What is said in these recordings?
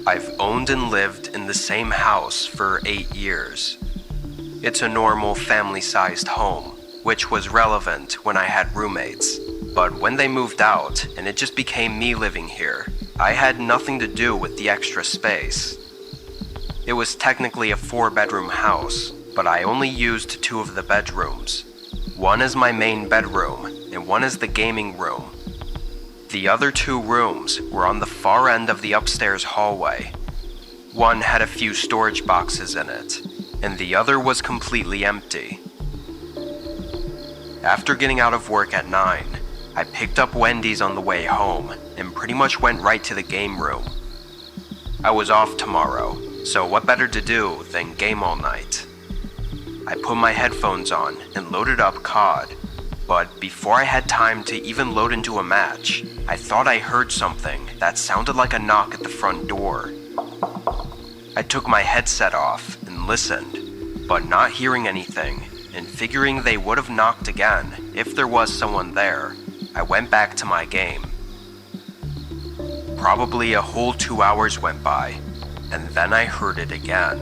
I've owned and lived in the same house for 8 years. It's a normal family-sized home, which was relevant when I had roommates. But when they moved out and it just became me living here, I had nothing to do with the extra space. It was technically a 4-bedroom house, but I only used 2 of the bedrooms. One is my main bedroom, and one is the gaming room. The other 2 rooms were on the far end of the upstairs hallway. One had a few storage boxes in it, and the other was completely empty. After getting out of work at 9, I picked up Wendy's on the way home and pretty much went right to the game room. I was off tomorrow, so what better to do than game all night? I put my headphones on and loaded up COD, but before I had time to even load into a match, I thought I heard something that sounded like a knock at the front door. I took my headset off and listened, but not hearing anything and figuring they would have knocked again if there was someone there, I went back to my game. Probably a whole 2 hours went by, and then I heard it again.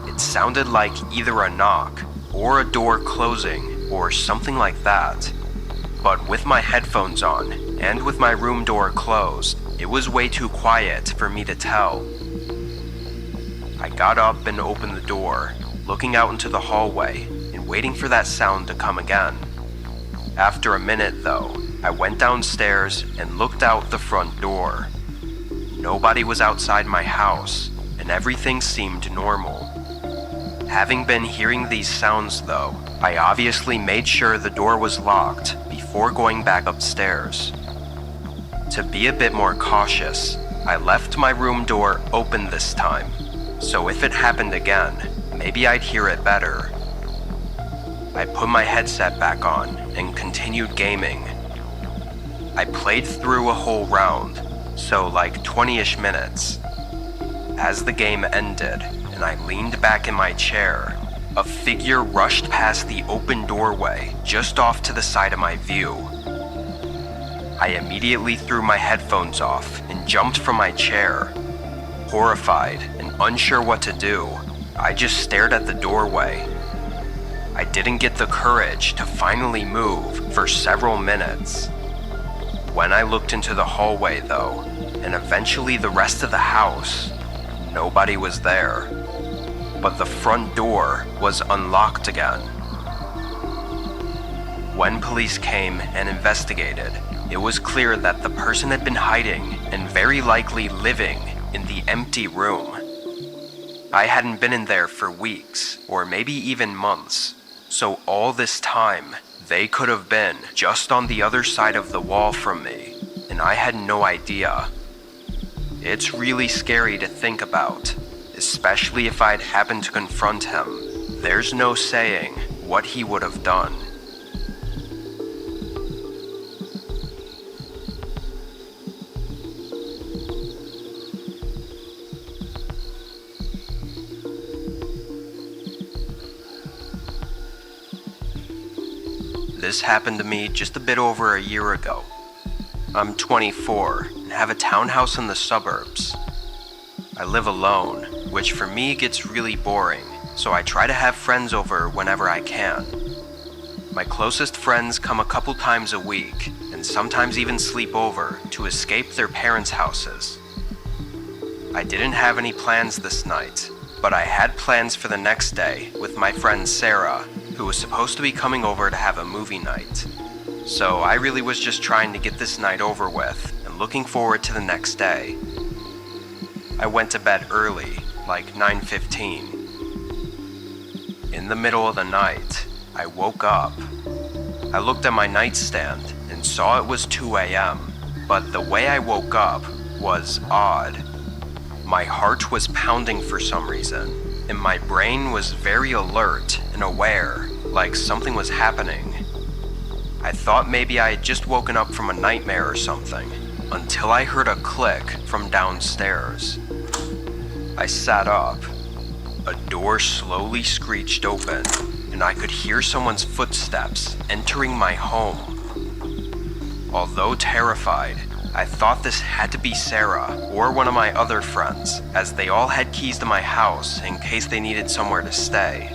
It sounded like either a knock or a door closing or something like that. But with my headphones on and with my room door closed, it was way too quiet for me to tell. I got up and opened the door, looking out into the hallway and waiting for that sound to come again. After a minute though, I went downstairs and looked out the front door. Nobody was outside my house, and everything seemed normal. Having been hearing these sounds though, I obviously made sure the door was locked before going back upstairs. To be a bit more cautious, I left my room door open this time, so if it happened again, maybe I'd hear it better. I put my headset back on and continued gaming. I played through a whole round, so like 20-ish minutes. As the game ended and I leaned back in my chair, a figure rushed past the open doorway just off to the side of my view. I immediately threw my headphones off and jumped from my chair. Horrified and unsure what to do, I just stared at the doorway. I didn't get the courage to finally move for several minutes. When I looked into the hallway though, and eventually the rest of the house, nobody was there. But the front door was unlocked again. When police came and investigated, it was clear that the person had been hiding and very likely living in the empty room. I hadn't been in there for weeks, or maybe even months, so all this time, they could have been just on the other side of the wall from me, and I had no idea. It's really scary to think about, especially if I'd happened to confront him. There's no saying what he would have done. This happened to me just a bit over a year ago. I'm 24 and have a townhouse in the suburbs. I live alone, which for me gets really boring, so I try to have friends over whenever I can. My closest friends come a couple times a week, and sometimes even sleep over to escape their parents' houses. I didn't have any plans this night, but I had plans for the next day with my friend Sarah, who was supposed to be coming over to have a movie night. So I really was just trying to get this night over with and looking forward to the next day. I went to bed early, like 9:15. In the middle of the night, I woke up. I looked at my nightstand and saw it was 2 a.m., but the way I woke up was odd. My heart was pounding for some reason, and my brain was very alert and aware, like something was happening. I thought maybe I had just woken up from a nightmare or something, until I heard a click from downstairs. I sat up. A door slowly screeched open, and I could hear someone's footsteps entering my home. Although terrified, I thought this had to be Sarah or one of my other friends, as they all had keys to my house in case they needed somewhere to stay.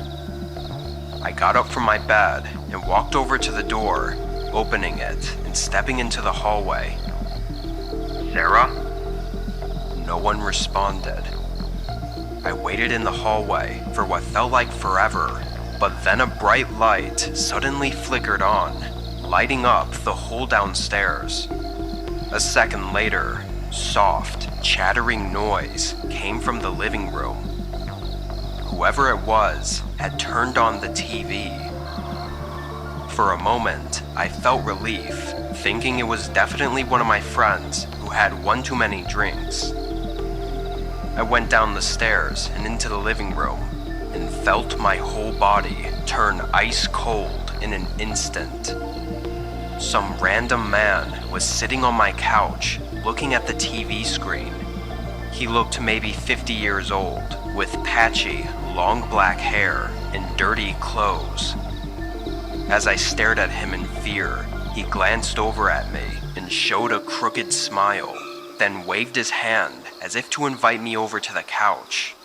I got up from my bed and walked over to the door, opening it and stepping into the hallway. "Sarah?" No one responded. I waited in the hallway for what felt like forever, but then a bright light suddenly flickered on, lighting up the whole downstairs. A second later, soft, chattering noise came from the living room. Whoever it was had turned on the TV. For a moment, I felt relief, thinking it was definitely one of my friends who had one too many drinks. I went down the stairs and into the living room and felt my whole body turn ice cold in an instant. Some random man was sitting on my couch looking at the TV screen. He looked maybe 50 years old, with patchy, long black hair and dirty clothes. As I stared at him in fear, he glanced over at me and showed a crooked smile, then waved his hand as if to invite me over to the couch.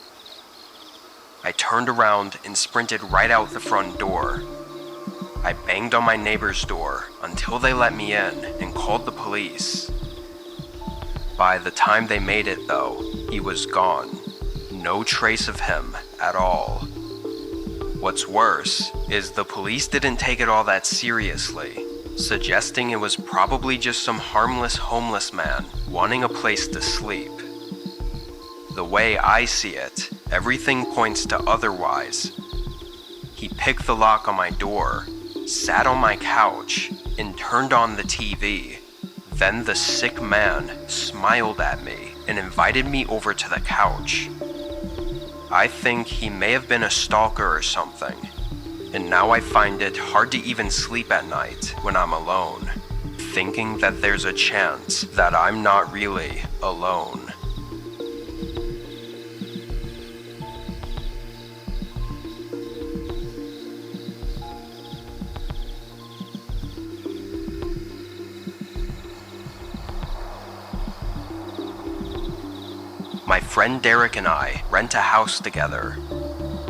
I turned around and sprinted right out the front door. I banged on my neighbor's door until they let me in and called the police. By the time they made it though, he was gone. No trace of him at all. What's worse is the police didn't take it all that seriously, suggesting it was probably just some harmless homeless man wanting a place to sleep. The way I see it, everything points to otherwise. He picked the lock on my door, sat on my couch, and turned on the TV. Then the sick man smiled at me and invited me over to the couch. I think he may have been a stalker or something, and now I find it hard to even sleep at night when I'm alone, thinking that there's a chance that I'm not really alone. My friend Derek and I rent a house together.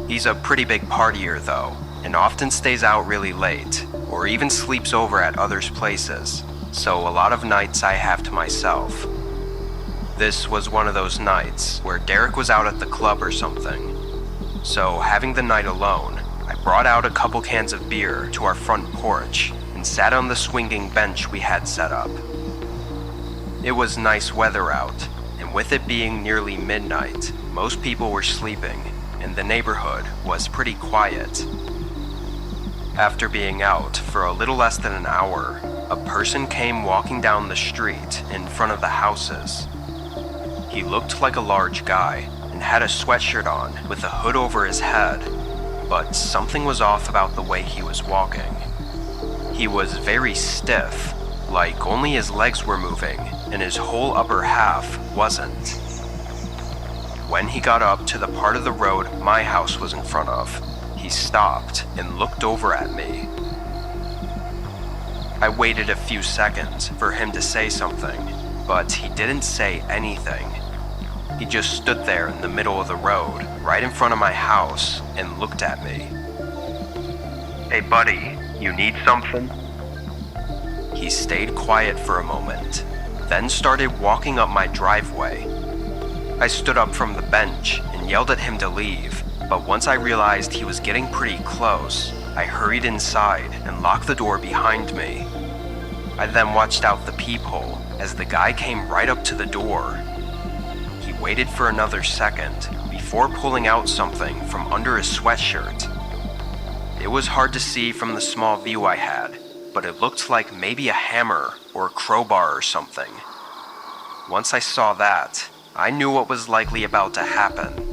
He's a pretty big partier though, and often stays out really late, or even sleeps over at others' places, so a lot of nights I have to myself. This was one of those nights where Derek was out at the club or something, so having the night alone, I brought out a couple cans of beer to our front porch and sat on the swinging bench we had set up. It was nice weather out, and with it being nearly midnight, most people were sleeping, and the neighborhood was pretty quiet. After being out for a little less than an hour, a person came walking down the street in front of the houses. He looked like a large guy and had a sweatshirt on with a hood over his head, but something was off about the way he was walking. He was very stiff, like only his legs were moving and his whole upper half wasn't. When he got up to the part of the road my house was in front of, he stopped and looked over at me. I waited a few seconds for him to say something, but he didn't say anything. He just stood there in the middle of the road, right in front of my house, and looked at me. "Hey buddy, you need something?" He stayed quiet for a moment, then started walking up my driveway. I stood up from the bench and yelled at him to leave, but once I realized he was getting pretty close, I hurried inside and locked the door behind me. I then watched out the peephole as the guy came right up to the door. He waited for another second before pulling out something from under his sweatshirt. It was hard to see from the small view I had, but it looked like maybe a hammer or a crowbar or something. Once I saw that, I knew what was likely about to happen.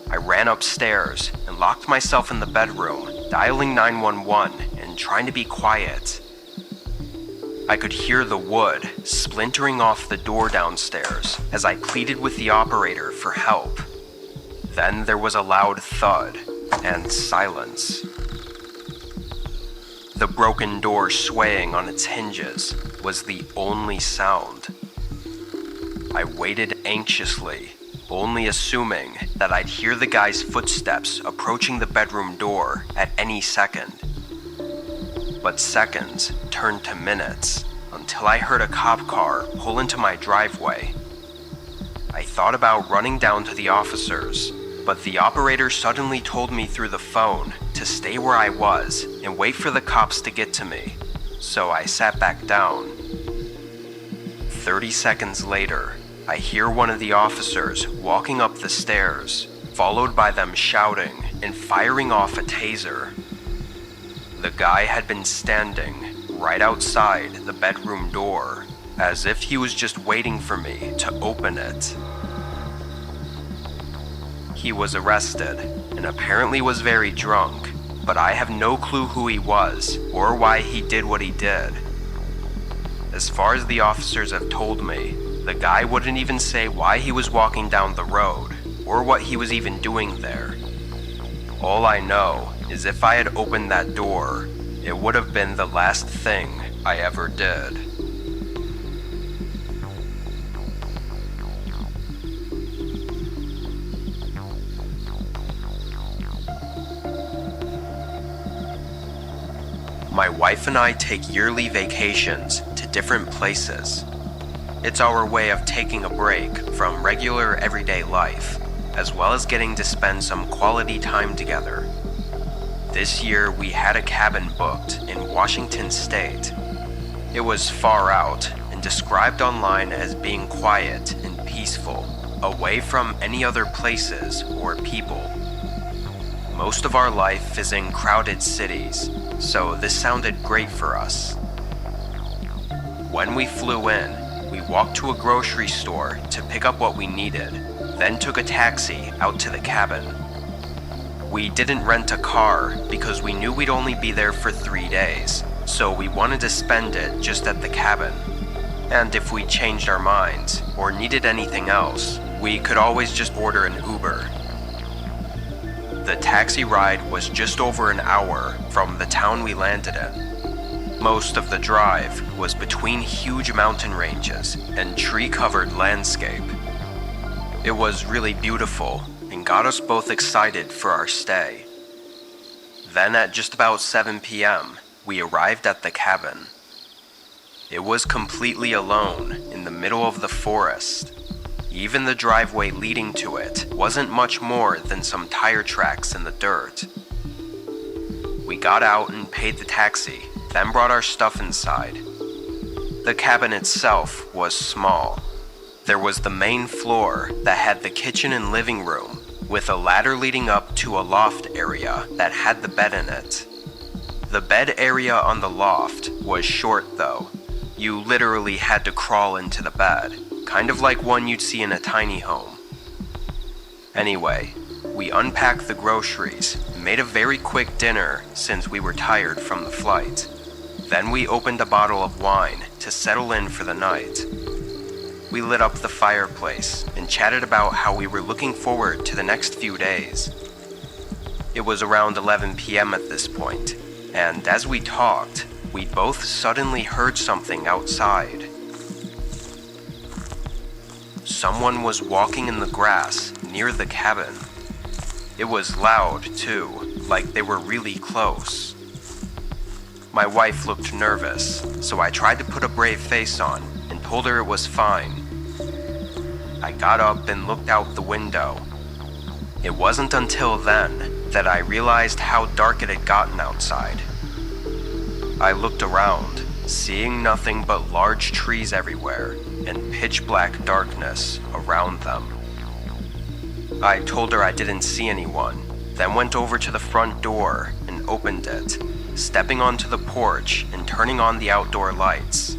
I ran upstairs and locked myself in the bedroom, dialing 911 and trying to be quiet. I could hear the wood splintering off the door downstairs as I pleaded with the operator for help. Then there was a loud thud and silence. the broken door swaying on its hinges was the only sound. I waited anxiously, only assuming that I'd hear the guy's footsteps approaching the bedroom door at any second. But seconds turned to minutes until I heard a cop car pull into my driveway. I thought about running down to the officers, but the operator suddenly told me through the phone to stay where I was and wait for the cops to get to me, so I sat back down. 30 seconds later, I hear one of the officers walking up the stairs, followed by them shouting and firing off a taser. The guy had been standing right outside the bedroom door, as if he was just waiting for me to open it. He was arrested and apparently was very drunk, but I have no clue who he was or why he did what he did. As far as the officers have told me, the guy wouldn't even say why he was walking down the road or what he was even doing there. All I know is if I had opened that door, it would have been the last thing I ever did. My wife and I take yearly vacations to different places. It's our way of taking a break from regular everyday life, as well as getting to spend some quality time together. This year we had a cabin booked in Washington State. It was far out and described online as being quiet and peaceful, away from any other places or people. Most of our life is in crowded cities, so this sounded great for us. When we flew in, we walked to a grocery store to pick up what we needed, then took a taxi out to the cabin. We didn't rent a car because we knew we'd only be there for 3 days, so we wanted to spend it just at the cabin. And if we changed our minds or needed anything else, we could always just order an Uber. The taxi ride was just over an hour from the town we landed in. Most of the drive was between huge mountain ranges and tree-covered landscape. It was really beautiful and got us both excited for our stay. Then at just about 7 p.m., we arrived at the cabin. It was completely alone in the middle of the forest. Even the driveway leading to it wasn't much more than some tire tracks in the dirt. We got out and paid the taxi, then brought our stuff inside. The cabin itself was small. There was the main floor that had the kitchen and living room, with a ladder leading up to a loft area that had the bed in it. The bed area on the loft was short though. You literally had to crawl into the bed, kind of like one you'd see in a tiny home. Anyway, we unpacked the groceries and made a very quick dinner since we were tired from the flight. Then we opened a bottle of wine to settle in for the night. We lit up the fireplace and chatted about how we were looking forward to the next few days. It was around 11 p.m. at this point, and as we talked, we both suddenly heard something outside. Someone was walking in the grass near the cabin. It was loud too, like they were really close. My wife looked nervous, so I tried to put a brave face on and told her it was fine. I got up and looked out the window. It wasn't until then that I realized how dark it had gotten outside. I looked around, seeing nothing but large trees everywhere and pitch black darkness around them. I told her I didn't see anyone, then went over to the front door and opened it, stepping onto the porch and turning on the outdoor lights.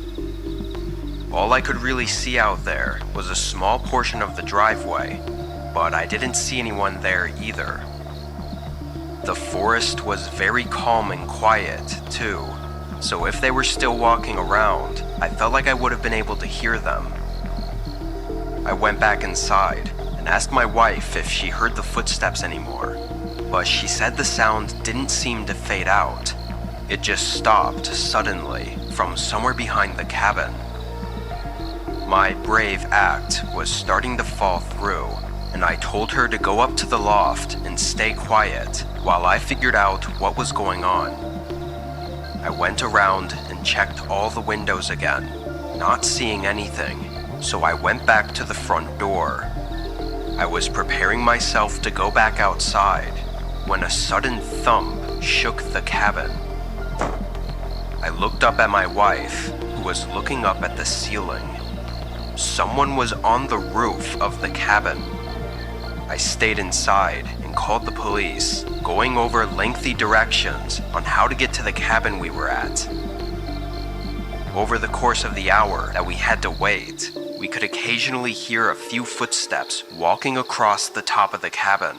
All I could really see out there was a small portion of the driveway, but I didn't see anyone there either. The forest was very calm and quiet, too, so if they were still walking around, I felt like I would have been able to hear them. I went back inside and asked my wife if she heard the footsteps anymore, but she said the sound didn't seem to fade out. It just stopped suddenly from somewhere behind the cabin. My brave act was starting to fall through, and I told her to go up to the loft and stay quiet while I figured out what was going on. I went around and checked all the windows again, not seeing anything, so I went back to the front door. I was preparing myself to go back outside when a sudden thump shook the cabin. I looked up at my wife, who was looking up at the ceiling. Someone was on the roof of the cabin. I stayed inside and called the police, going over lengthy directions on how to get to the cabin we were at. Over the course of the hour that we had to wait, we could occasionally hear a few footsteps walking across the top of the cabin.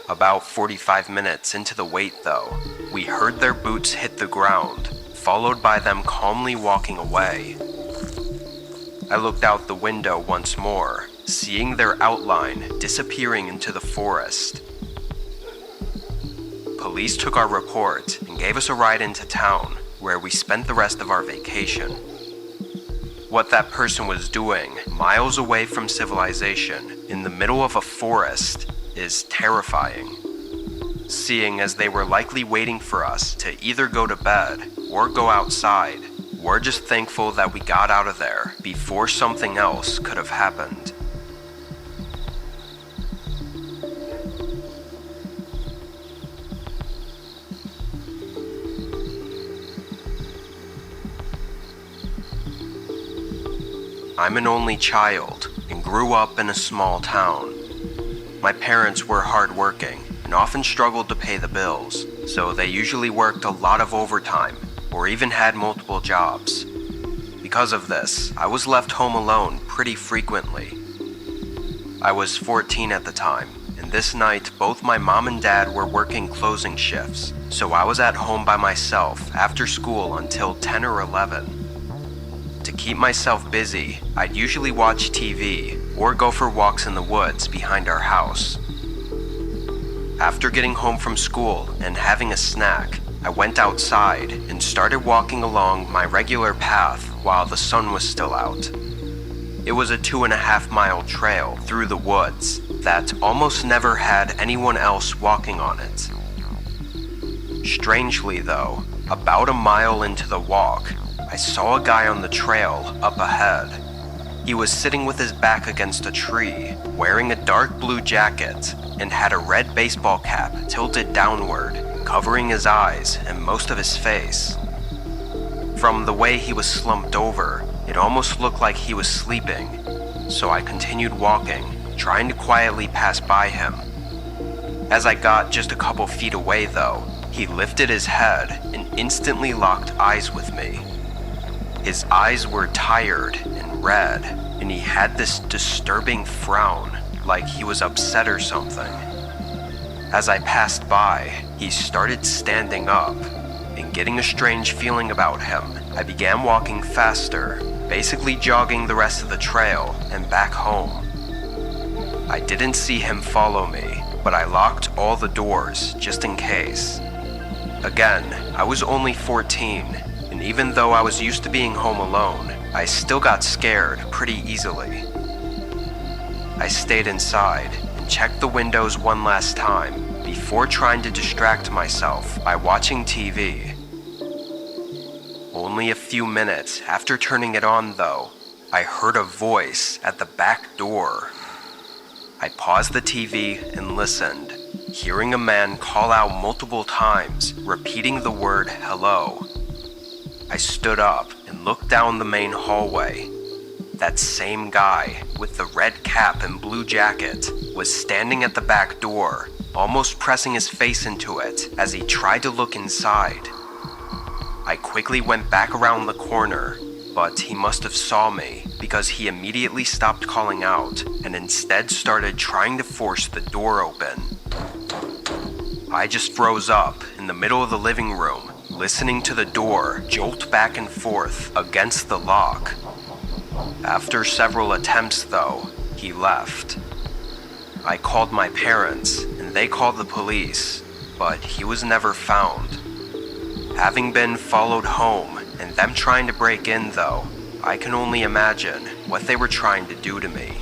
About 45 minutes into the wait though, we heard their boots hit the ground, followed by them calmly walking away. I looked out the window once more, seeing their outline disappearing into the forest. Police took our report and gave us a ride into town, where we spent the rest of our vacation. What that person was doing, miles away from civilization, in the middle of a forest, is terrifying. Seeing as they were likely waiting for us to either go to bed or go outside, we're just thankful that we got out of there before something else could have happened. I'm an only child and grew up in a small town. My parents were hardworking and often struggled to pay the bills, so they usually worked a lot of overtime or even had multiple jobs. Because of this, I was left home alone pretty frequently. I was 14 at the time, and this night both my mom and dad were working closing shifts, so I was at home by myself after school until 10 or 11. To keep myself busy, I'd usually watch TV or go for walks in the woods behind our house. After getting home from school and having a snack, I went outside and started walking along my regular path while the sun was still out. It was a 2.5-mile trail through the woods that almost never had anyone else walking on it. Strangely though, about a mile into the walk, I saw a guy on the trail up ahead. He was sitting with his back against a tree, wearing a dark blue jacket, and had a red baseball cap tilted downward, covering his eyes and most of his face. From the way he was slumped over, it almost looked like he was sleeping, so I continued walking, trying to quietly pass by him. As I got just a couple feet away though, he lifted his head and instantly locked eyes with me. His eyes were tired and red, and he had this disturbing frown, like he was upset or something. As I passed by, he started standing up, and getting a strange feeling about him, I began walking faster, basically jogging the rest of the trail and back home. I didn't see him follow me, but I locked all the doors just in case. Again, I was only 14, and even though I was used to being home alone, I still got scared pretty easily. I stayed inside and checked the windows one last time before trying to distract myself by watching TV. Only a few minutes after turning it on though, I heard a voice at the back door. I paused the TV and listened, hearing a man call out multiple times, repeating the word hello. I stood up and looked down the main hallway. That same guy with the red cap and blue jacket was standing at the back door, almost pressing his face into it as he tried to look inside. I quickly went back around the corner, but he must have saw me because he immediately stopped calling out and instead started trying to force the door open. I just froze up in the middle of the living room, listening to the door jolt back and forth against the lock. After several attempts though, he left. I called my parents and they called the police, but he was never found. Having been followed home and them trying to break in though, I can only imagine what they were trying to do to me.